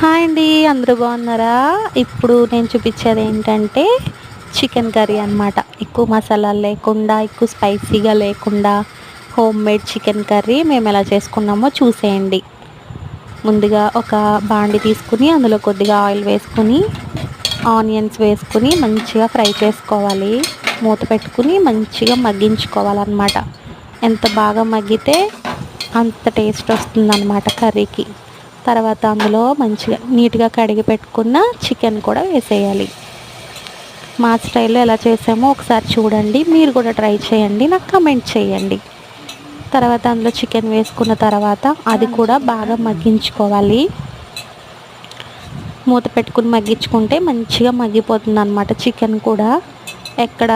Hi అండి, అందరూ బాగున్నారా? ఇప్పుడు నేను చూపించేది ఏంటంటే చికెన్ కర్రీ అనమాట. ఎక్కువ మసాలాలు లేకుండా, ఎక్కువ స్పైసీగా లేకుండా హోమ్ మేడ్ చికెన్ కర్రీ మేము ఎలా చేసుకున్నామో చూసేయండి. ముందుగా ఒక బాండి తీసుకుని అందులో కొద్దిగా ఆయిల్ వేసుకుని ఆనియన్స్ వేసుకుని మంచిగా ఫ్రై చేసుకోవాలి. మూత పెట్టుకుని మంచిగా మగ్గించుకోవాలన్నమాట. ఎంత బాగా మగ్గితే అంత టేస్ట్ వస్తుందన్నమాట కర్రీకి. తర్వాత అందులో మంచిగా నీట్గా కడిగి పెట్టుకున్న చికెన్ కూడా వేసేయాలి. మా స్టైల్లో ఎలా చేసామో ఒకసారి చూడండి, మీరు కూడా ట్రై చేయండి, నాకు కమెంట్ చేయండి. తర్వాత అందులో చికెన్ వేసుకున్న తర్వాత అది కూడా బాగా మగ్గించుకోవాలి. మూత పెట్టుకుని మగ్గించుకుంటే మంచిగా మగ్గిపోతుంది అన్నమాట చికెన్ కూడా. ఎక్కడ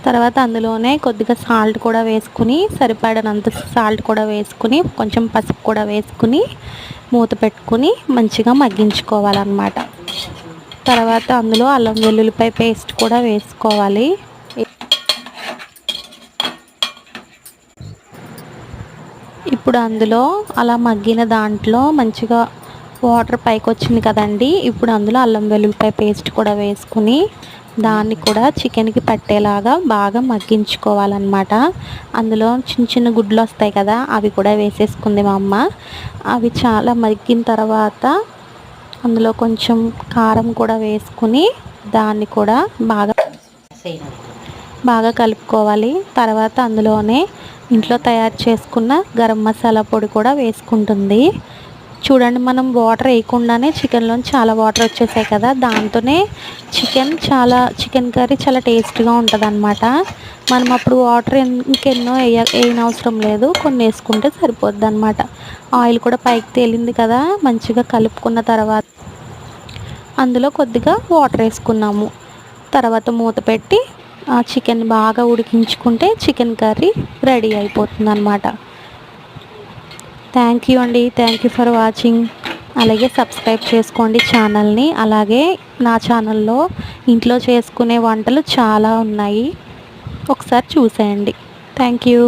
తర్వాత అందులోనే కొద్దిగా సాల్ట్ కూడా వేసుకుని, సరిపడనంత సాల్ట్ కూడా వేసుకుని, కొంచెం పసుపు కూడా వేసుకుని మూత పెట్టుకుని మంచిగా మగ్గించుకోవాలన్నమాట. తర్వాత అందులో అల్లం వెల్లుల్లిపాయ పేస్ట్ కూడా వేసుకోవాలి. ఇప్పుడు అందులో అలా మగ్గిన దాంట్లో మంచిగా వాటర్ పైకి వచ్చింది కదండి. ఇప్పుడు అందులో అల్లం వెల్లుల్లిపాయ పేస్ట్ కూడా వేసుకుని దాన్ని కూడా చికెన్కి పట్టేలాగా బాగా మగ్గించుకోవాలన్నమాట. అందులో చిన్న చిన్న గుడ్లు వస్తాయి కదా, అవి కూడా వేసేసుకుంది మా అమ్మ. అవి చాలా మగ్గిన తర్వాత అందులో కొంచెం కారం కూడా వేసుకుని దాన్ని కూడా బాగా బాగా కలుపుకోవాలి. తర్వాత అందులోనే ఇంట్లో తయారు చేసుకున్న గరం మసాలా పొడి కూడా వేసుకుంటుంది. చూడండి, మనం వాటర్ వేయకుండానే చికెన్లో చాలా వాటర్ వచ్చేసాయి కదా, దాంతోనే చికెన్ కర్రీ చాలా టేస్ట్గా ఉంటుంది అన్నమాట. మనం అప్పుడు వాటర్ ఇంకెన్నో వేయనవసరం లేదు, కొన్ని వేసుకుంటే సరిపోద్ది అన్నమాట. ఆయిల్ కూడా పైకి తేలింది కదా, మంచిగా కలుపుకున్న తర్వాత అందులో కొద్దిగా వాటర్ వేసుకున్నాము. తర్వాత మూత పెట్టి ఆ చికెన్ బాగా ఉడికించుకుంటే చికెన్ కర్రీ రెడీ అయిపోతుంది అన్నమాట. థ్యాంక్ యూ అండి, థ్యాంక్ యూ ఫర్ వాచింగ్. అలాగే సబ్స్క్రైబ్ చేసుకోండి ఛానల్ని. అలాగే నా ఛానల్లో ఇంట్లో చేసుకునే వంటలు చాలా ఉన్నాయి, ఒకసారి చూసేయండి. Thank you.